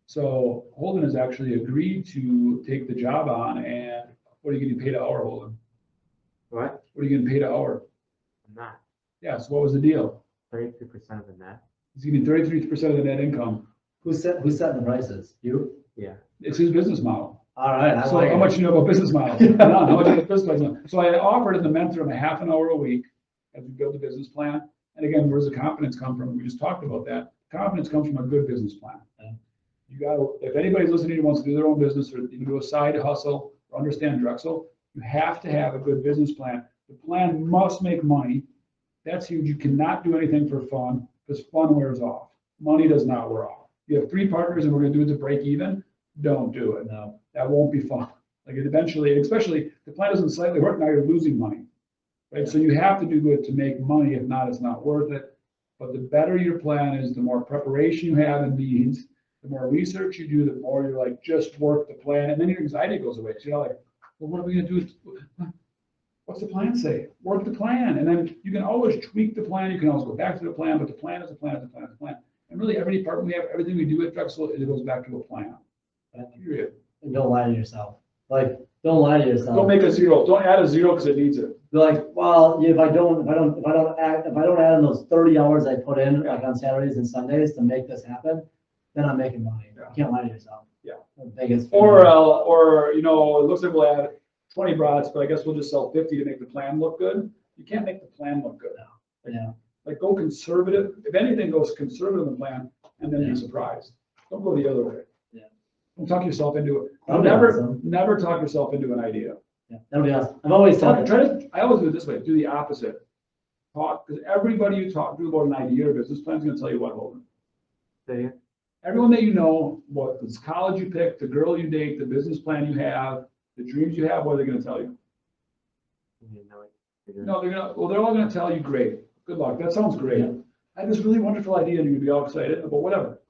Speaker 2: So Holden has actually agreed to take the job on, and what are you getting paid an hour, Holden?
Speaker 4: What?
Speaker 2: What are you getting paid an hour?
Speaker 4: I'm not.
Speaker 2: Yeah, so what was the deal?
Speaker 4: 33% of the net.
Speaker 2: He's getting 33% of the net income.
Speaker 3: Who's setting the prices? You?
Speaker 4: Yeah.
Speaker 2: It's his business model.
Speaker 3: All right. I
Speaker 2: So
Speaker 3: like
Speaker 2: how
Speaker 3: it.
Speaker 2: much you know about business models? None. How much you know about business models? So I offered him to mentor him a half an hour a week as we build a business plan. And again, where's the confidence come from? We just talked about that. Confidence comes from a good business plan.
Speaker 3: Yeah.
Speaker 2: You gotta, if anybody's listening who wants to do their own business or you do a side hustle or understand Drexel, you have to have a good business plan. The plan must make money. That's huge. You cannot do anything for fun because fun wears off. Money does not wear off. You have 3 partners and we're gonna do it to break even. Don't do it.
Speaker 3: No.
Speaker 2: That won't be fun. Like eventually, especially if the plan doesn't slightly work, now you're losing money. Right? So you have to do good to make money. If not, it's not worth it. But the better your plan is, the more preparation you have in meetings, the more research you do, the more you're like, just work the plan. And then your anxiety goes away. So you're like, well, what are we gonna do? What's the plan say? Work the plan. And then you can always tweak the plan. You can always go back to the plan, but the plan is a plan, is a plan, is a plan. And really every department we have, everything we do at Drexel, it goes back to a plan. Period.
Speaker 3: And don't lie to yourself. Like, don't lie to yourself.
Speaker 2: Don't make a 0. Don't add a 0 because it needs it.
Speaker 3: Be like, well, if I don't add in those 30 hours I put in, like on Saturdays and Sundays to make this happen, then I'm making money.
Speaker 2: Yeah.
Speaker 3: You can't lie to yourself.
Speaker 2: Yeah.
Speaker 3: The biggest.
Speaker 2: Or you know, it looks like we'll add 20 brats, but I guess we'll just sell 50 to make the plan look good. You can't make the plan look good.
Speaker 3: Yeah.
Speaker 2: Like go conservative. If anything, goes conservative in the plan and then be surprised. Don't go the other way.
Speaker 3: Yeah.
Speaker 2: Don't talk yourself into it.
Speaker 3: That'd be awesome.
Speaker 2: Never talk yourself into an idea.
Speaker 3: Yeah. That'll be awesome. I've always said
Speaker 2: I always do it this way. Do the opposite. Talk, because everybody you talk to about an idea or business plan is going to tell you what, Holden.
Speaker 4: Say it.
Speaker 2: Everyone that you know, what the college you pick, the girl you date, the business plan you have, the dreams you have, what are they going to tell you?
Speaker 4: You know it.
Speaker 2: No, they're all going to tell you, great, good luck. That sounds great.
Speaker 3: Yeah.
Speaker 2: I have this really wonderful idea and you'd be all excited about whatever.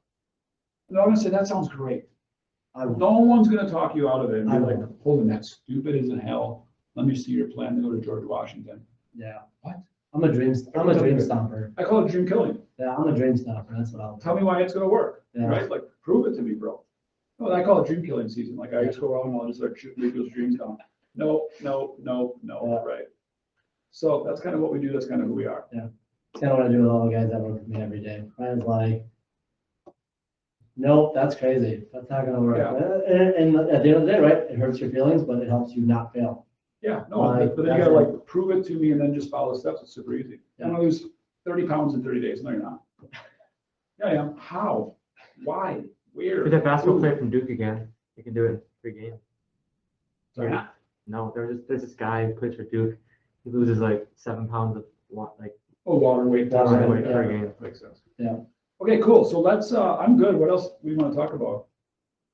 Speaker 2: And I'm going to say, that sounds great. No one's going to talk you out of it and be like, Holden, that's stupid as in hell. Let me see your plan to go to George Washington.
Speaker 3: Yeah.
Speaker 2: What?
Speaker 3: I'm a dream stomper.
Speaker 2: I call it dream killing.
Speaker 3: Yeah, I'm a dream stomper. That's what I'll do.
Speaker 2: Tell me why it's going to work,
Speaker 3: Yeah.
Speaker 2: right? Like, prove it to me, bro. No, I call it dream killing season. Like, I just go around and I'll just start shooting people's dreams down. No,
Speaker 3: Yeah.
Speaker 2: right? So that's kind of what we do. That's kind of who we are.
Speaker 3: It's kind of what I do with all the guys that work with me every day. Ryan's like, nope, that's crazy. That's not gonna work.
Speaker 2: Yeah.
Speaker 3: And at the end of the day, right, it hurts your feelings, but it helps you not fail.
Speaker 2: Yeah, no,
Speaker 3: Like,
Speaker 2: but then you gotta like prove it to me and then just follow the steps. It's super easy.
Speaker 3: Yeah.
Speaker 2: I'm gonna lose 30 pounds in 30 days. No, you're not. Yeah, I am. How? Why? Where?
Speaker 4: There's a basketball
Speaker 2: Who?
Speaker 4: player from Duke again. You can do it in 3 games.
Speaker 2: Sorry?
Speaker 4: No, there's this guy who plays for Duke. He loses like 7 pounds of
Speaker 2: Oh, water weight.
Speaker 3: Water
Speaker 4: weight
Speaker 2: Yeah,
Speaker 4: per game.
Speaker 2: Makes sense.
Speaker 3: Yeah.
Speaker 2: Okay, cool. So let's, I'm good. What else we want to talk about?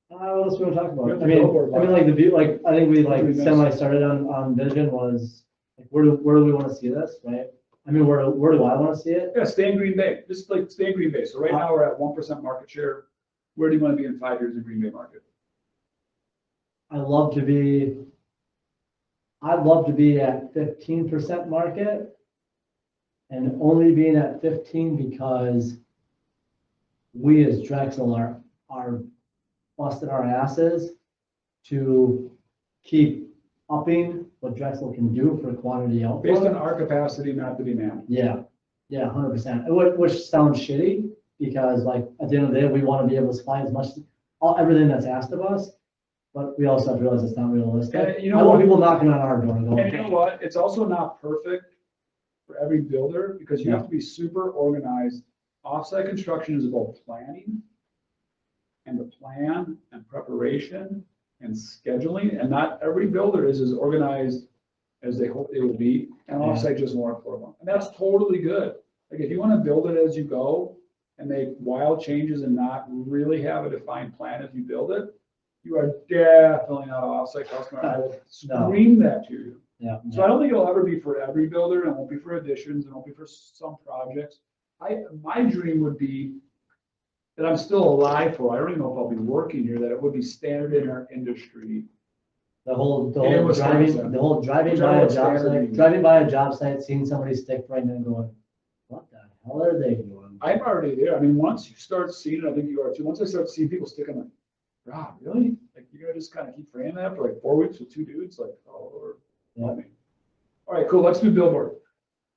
Speaker 3: What else we want to talk
Speaker 2: We have
Speaker 3: about?
Speaker 2: the Billboard
Speaker 3: Like the view, like, I think we like
Speaker 2: Pretty nice.
Speaker 3: semi started on vision was, like, where do we want to see this, right? I mean, where do I want to see it?
Speaker 2: Yeah, stay in Green Bay. Just like stay in Green Bay. So right now we're at 1% market share. Where do you want to be in 5 years in Green Bay market?
Speaker 3: I'd love to be at 15% market, and only being at 15 because we as Drexel are busting our asses to keep upping what Drexel can do for quantity output.
Speaker 2: Based on our capacity, not the demand.
Speaker 3: Yeah, 100%. Which sounds shitty because, like, at the end of the day, we want to be able to supply as much, everything that's asked of us. But we also have to realize it's not realistic.
Speaker 2: And you know
Speaker 3: I want
Speaker 2: what?
Speaker 3: people knocking on our door going,
Speaker 2: And you know what? It's also not perfect for every builder because you have to be super organized. Offsite construction is about planning and the plan and preparation and scheduling. And not every builder is as organized as they hope they will be. And offsite just more for them. And that's totally good. Like if you want to build it as you go and make wild changes and not really have a defined plan as you build it, you are definitely not an offsite customer. I will scream that to you.
Speaker 3: Yeah.
Speaker 2: So I don't think it'll ever be for every builder, and it won't be for additions, and it won't be for some projects. My dream would be that I'm still alive for, I don't even know if I'll be working here, that it would be standard in our industry.
Speaker 3: The whole
Speaker 2: Yeah, Wisconsin.
Speaker 3: driving
Speaker 2: Which I
Speaker 3: by
Speaker 2: know
Speaker 3: a
Speaker 2: it's
Speaker 3: job
Speaker 2: standard
Speaker 3: site,
Speaker 2: means.
Speaker 3: driving by a job site, seeing somebody stick frame and going, what the hell are they doing?
Speaker 2: I'm already there. I mean, once you start seeing it, I think you are too. Once I start seeing people stick, I'm like, wow, really? Like, you're gonna just kind of keep framing that for like 4 weeks with 2 dudes? Like, oh, Lord, help me. All right, cool. Let's do Billboard.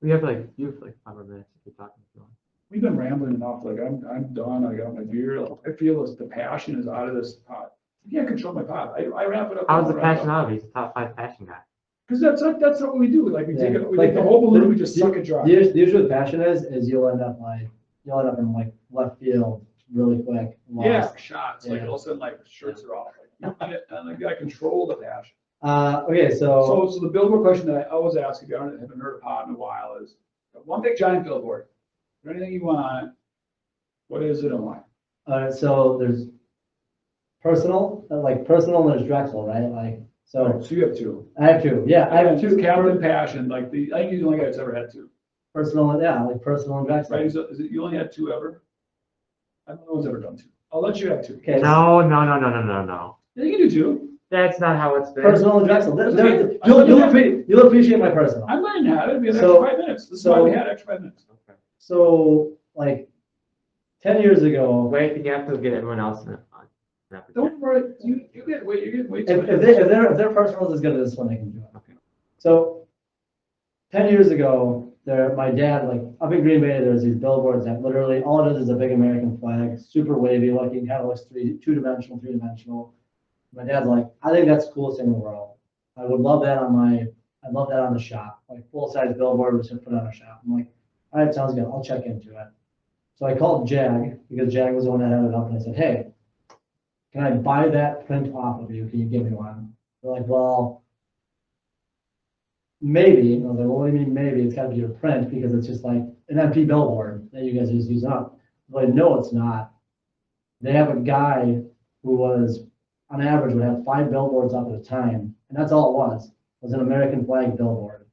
Speaker 4: You have like 5 more minutes if you're talking. If you want.
Speaker 2: We've been rambling enough. Like, I'm done. I got my beer. I feel as the passion is out of this pot. You can't control my pot. I wrap it up.
Speaker 4: How's the passion out? He's a top 5 passion guy.
Speaker 2: Because that's what we do. Like, we take it, we
Speaker 3: Like
Speaker 2: take the whole balloon, we just suck it dry.
Speaker 3: The issue with passion is you'll end up in like left field really quick.
Speaker 2: Yeah,
Speaker 3: lost.
Speaker 2: shots. Like,
Speaker 3: Yeah.
Speaker 2: all of a sudden, like, shirts are off. Like, and like, I control the passion.
Speaker 3: Okay, so
Speaker 2: So the Billboard question that I always ask, if you haven't heard a pod in a while, is one big giant billboard. Is there anything you want on it? What is it and why?
Speaker 3: so there's personal and there's Drexel, right? Like, so
Speaker 2: So you have 2.
Speaker 3: I have 2. Yeah, I have 2.
Speaker 2: Captain Passion, like I think you're the only guy that's ever had 2.
Speaker 3: Personal, yeah, like personal and Drexel.
Speaker 2: Right? Is it you only had 2 ever? I don't know who's ever done 2. I'll let you have 2.
Speaker 3: Okay.
Speaker 4: No.
Speaker 2: Yeah, you can do 2.
Speaker 4: That's not how it's been.
Speaker 3: Personal and Drexel.
Speaker 2: Okay.
Speaker 3: You'll appreciate my personal.
Speaker 2: I'm letting you have it. It'll be an
Speaker 3: So-
Speaker 2: extra 5 minutes. This is why we had extra 5 minutes.
Speaker 4: Okay.
Speaker 3: So like 10 years ago,
Speaker 4: Wait, you have to get everyone else in it.
Speaker 2: Don't worry. You get wait. You get way too
Speaker 3: if their personal is as good as this one, they can do it.
Speaker 4: Okay.
Speaker 3: So 10 years ago, my dad, like up in Green Bay, there's these billboards that literally all it is a big American flag, super wavy looking, kind of looks two-dimensional, three-dimensional. My dad's like, I think that's the coolest thing in the world. I'd love that on the shop, like full-size billboard, we should put on our shop. I'm like, all right, sounds good. I'll check into it. So I called Jag because Jag was the one that had it up, and I said, hey, can I buy that print off of you? Can you give me one? They're like, well, maybe. And I was like, well, what do you mean maybe? It's got to be your print because it's just like an empty billboard that you guys are just using up. They're like, no, it's not. They have a guy who was, on average, would have 5 billboards up at a time, and that's all it was an American flag billboard.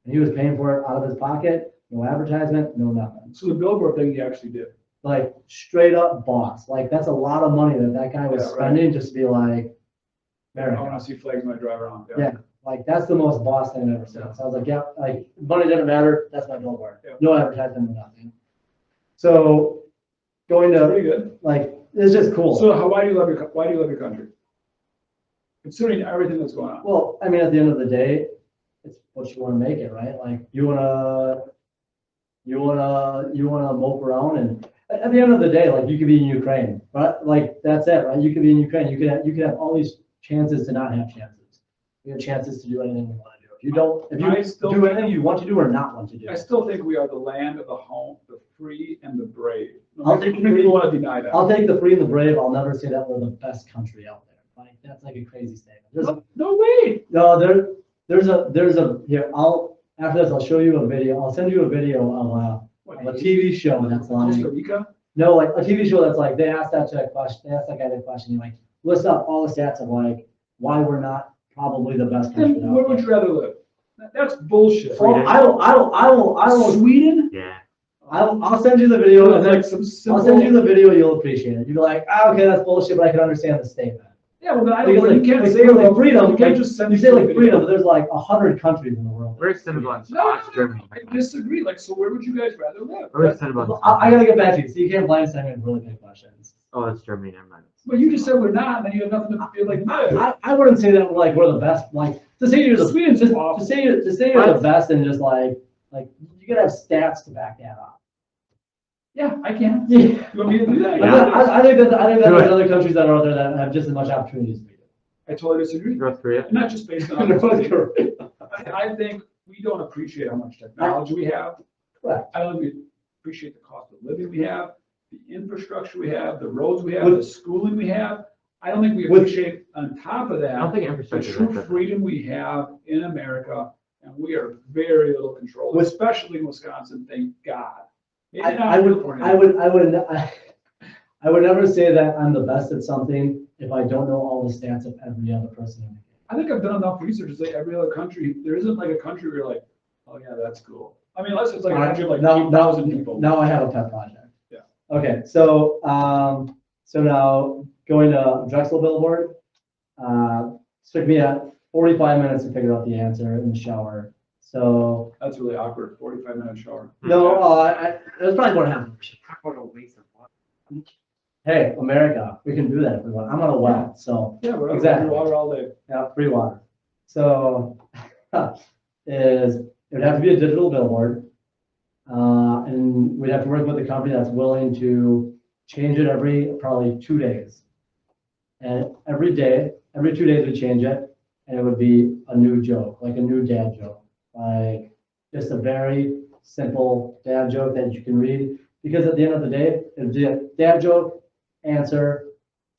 Speaker 3: And he was paying for it out of his pocket, no advertisement, no nothing.
Speaker 2: So the billboard thing you actually did.
Speaker 3: Like straight up boss. Like that's a lot of money that guy was
Speaker 2: Yeah, right.
Speaker 3: spending just to be like,
Speaker 2: I want
Speaker 3: America.
Speaker 2: to see flags when I drive around.
Speaker 3: Yeah. Like that's the most boss thing I've ever seen. So I was like, yeah, like money didn't matter. That's my billboard.
Speaker 2: Yeah.
Speaker 3: No advertisement, no nothing. So going to
Speaker 2: Pretty good.
Speaker 3: like it's just cool.
Speaker 2: So why do you love your country? Considering everything that's going on.
Speaker 3: Well, I mean, at the end of the day, it's what you want to make it, right? Like you wanna mope around, and at the end of the day, like you could be in Ukraine, but like that's it, right? You could be in Ukraine. You could have all these chances to not have chances. You have chances to do anything you want to do. If
Speaker 2: I
Speaker 3: you
Speaker 2: still
Speaker 3: do
Speaker 2: think-
Speaker 3: anything you want to do or not want to do.
Speaker 2: I still think we are the land of the home, the free and the brave.
Speaker 3: I'll take the free-
Speaker 2: People want to deny that.
Speaker 3: I'll take the free and the brave. I'll never say that we're the best country out there. Like that's like a crazy statement.
Speaker 2: No way.
Speaker 3: There's a here. After this, I'll show you a video. I'll send you a video of a TV show that's
Speaker 2: Costa
Speaker 3: like
Speaker 2: Rica?
Speaker 3: no, like a TV show that's like they asked that guy that question, like list up all the stats of like why we're not probably the best country
Speaker 2: Then
Speaker 3: out
Speaker 2: where would
Speaker 3: there.
Speaker 2: you rather live? That's bullshit.
Speaker 3: Oh, I will
Speaker 2: Sweden?
Speaker 4: Yeah.
Speaker 3: I'll send you the video and then
Speaker 2: Like some
Speaker 3: I'll send you
Speaker 2: simple.
Speaker 3: the video. You'll appreciate it. You'll be like, okay, that's bullshit, but I can understand the statement.
Speaker 2: Yeah, well, then I
Speaker 3: Because,
Speaker 2: don't,
Speaker 3: like,
Speaker 2: you can't
Speaker 3: like,
Speaker 2: say
Speaker 3: like
Speaker 2: like
Speaker 3: freedom,
Speaker 2: You can't
Speaker 3: like,
Speaker 2: just send
Speaker 3: You
Speaker 2: me
Speaker 3: say
Speaker 2: some
Speaker 3: like
Speaker 2: video.
Speaker 3: freedom, but there's like 100 countries in the world.
Speaker 4: Where's Cinnabon?
Speaker 2: No,
Speaker 4: Germany.
Speaker 2: I disagree. Like, so where would you guys rather live?
Speaker 4: Where's Cinnabon?
Speaker 3: I gotta get back to you. So you can't blindside me with really big questions.
Speaker 4: Oh, that's Germany. Never mind.
Speaker 2: Well, you just said we're not, and then you have nothing to feel like live.
Speaker 3: I wouldn't say that like we're the best. Like to say you're the
Speaker 2: Sweden's
Speaker 3: to
Speaker 2: awful.
Speaker 3: say you're the best and just like you gotta have stats to back that up.
Speaker 2: Yeah, I can.
Speaker 3: Yeah.
Speaker 2: You want me to do that?
Speaker 3: I think that
Speaker 4: Do
Speaker 3: there's
Speaker 4: it.
Speaker 3: other countries that are out there that have just as much opportunities as we do.
Speaker 2: I totally disagree.
Speaker 4: North Korea.
Speaker 2: Not just based on. I think we don't appreciate how much technology we have.
Speaker 3: Correct.
Speaker 2: I don't think we appreciate the cost of living we have, the infrastructure we have, the roads we have,
Speaker 3: With-
Speaker 2: the schooling we have. I don't think we
Speaker 3: With-
Speaker 2: appreciate on top of
Speaker 4: I don't
Speaker 2: that,
Speaker 4: think
Speaker 2: the
Speaker 4: infrastructure is
Speaker 2: true
Speaker 4: that bad.
Speaker 2: freedom we have in America, and we are very little controlled,
Speaker 3: With-
Speaker 2: especially in Wisconsin, thank God. Maybe
Speaker 3: I
Speaker 2: not
Speaker 3: would
Speaker 2: California.
Speaker 3: I would never say that I'm the best at something if I don't know all the stats of every other person in the game.
Speaker 2: I think I've done enough research to say every other country, there isn't like a country where you're like, oh yeah, that's cool. I mean, unless it's like a country of like
Speaker 3: No,
Speaker 2: 8,000 people.
Speaker 3: Now I have a pet project.
Speaker 2: Yeah.
Speaker 3: Okay, so, so now going to Drexel Billboard, took me 45 minutes to figure out the answer in the shower. So,
Speaker 2: That's really awkward, 45-minute shower.
Speaker 3: no, it was probably more than half.
Speaker 4: We should talk about a waste of water.
Speaker 3: Hey, America, we can do that if we want. I'm on a well, so,
Speaker 2: Yeah, we're
Speaker 3: Exactly.
Speaker 2: water all day.
Speaker 3: yeah, free water. So, it would have to be a digital billboard. And we'd have to work with a company that's willing to change it every probably 2 days. And every 2 days we change it, and it would be a new joke, like a new dad joke. Like just a very simple dad joke that you can read. Because at the end of the day, it would be a dad joke, answer,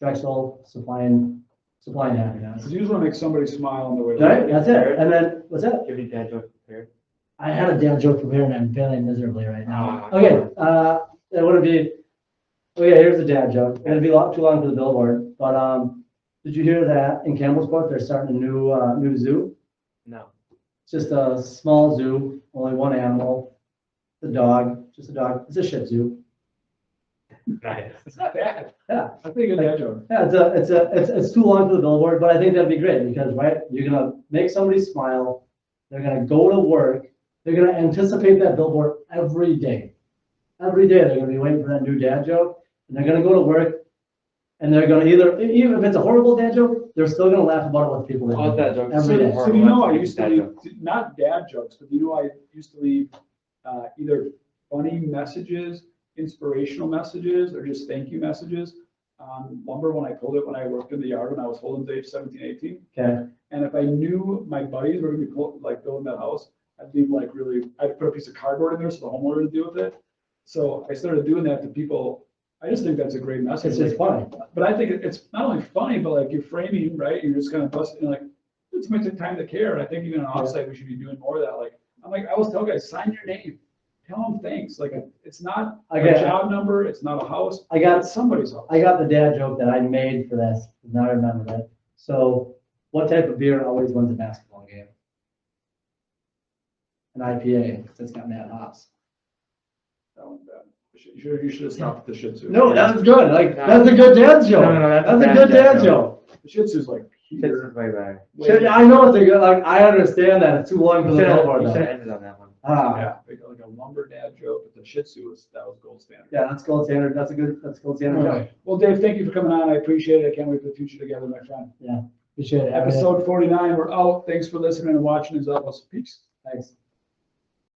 Speaker 3: Drexel, supplying happiness.
Speaker 2: Because you just want to make somebody smile on the way.
Speaker 3: Right, that's it. And then, what's that?
Speaker 4: Give your dad joke prepared.
Speaker 3: I had a damn joke prepared and I'm failing miserably right now.
Speaker 4: Ah.
Speaker 3: Okay, it would be, okay, here's a dad joke. It'd be too long for the billboard, but, did you hear that in Campbellsport, they're starting a new zoo?
Speaker 4: No.
Speaker 3: It's just a small zoo, only one animal, just a dog. It's a Shih Tzu.
Speaker 4: Nice.
Speaker 2: It's not bad.
Speaker 3: Yeah.
Speaker 2: I think a dad joke.
Speaker 3: Yeah, it's too long for the billboard, but I think that'd be great because, right, you're gonna make somebody smile. They're gonna go to work. They're gonna anticipate that billboard every day. Every day they're gonna be waiting for that new dad joke, and they're gonna go to work, and they're gonna even if it's a horrible dad joke, they're still gonna laugh about it with people.
Speaker 4: All dad jokes.
Speaker 3: Every day.
Speaker 2: So you know, I used to
Speaker 4: Dad
Speaker 2: leave,
Speaker 4: jokes.
Speaker 2: not dad jokes, but you know, I used to leave either funny messages, inspirational messages, or just thank you messages on lumber when I pulled it when I worked in the yard when I was Holden's age, 17, 18.
Speaker 3: Okay.
Speaker 2: And if I knew my buddies were gonna be like building that house, I'd leave like really, I'd put a piece of cardboard in there so the homeowner would deal with it. So I started doing that to people. I just think that's a great message.
Speaker 3: It's just funny.
Speaker 2: But I think it's not only funny, but like you're framing, right? You're just kind of busting, like, it's my time to care. And I think even on offsite, we should be doing more of that. Like, I always tell guys, sign your name, tell them thanks. Like, it's not a job number, it's not a house. It's somebody's house.
Speaker 3: I got the dad joke that I made for this. Now I remember it. So, what type of beer always wins a basketball game? An IPA, because it's got mad hops.
Speaker 2: That one's bad. You should have stopped at the Shih Tzu.
Speaker 3: No, that was good. Like, that's a good dad joke.
Speaker 4: No,
Speaker 3: that's
Speaker 4: a
Speaker 3: a
Speaker 4: bad
Speaker 3: good dad
Speaker 4: joke.
Speaker 3: joke.
Speaker 2: The Shih Tzu's like
Speaker 4: This
Speaker 2: here.
Speaker 4: is way better.
Speaker 3: Shit, I know it's a good, like, I understand that. It's too long for the billboard
Speaker 4: You should have
Speaker 3: though.
Speaker 4: ended on that one.
Speaker 3: Ah,
Speaker 2: Yeah, like a lumber dad joke, but the Shih Tzu that was gold standard.
Speaker 3: yeah, that's gold standard. That's gold standard
Speaker 2: All
Speaker 3: joke.
Speaker 2: right. Well, Dave, thank you for coming on. I appreciate it. I can't wait for the future together, my friend.
Speaker 3: Appreciate it.
Speaker 2: Episode 49, we're out. Thanks for listening and watching as always. Peace.
Speaker 3: Thanks.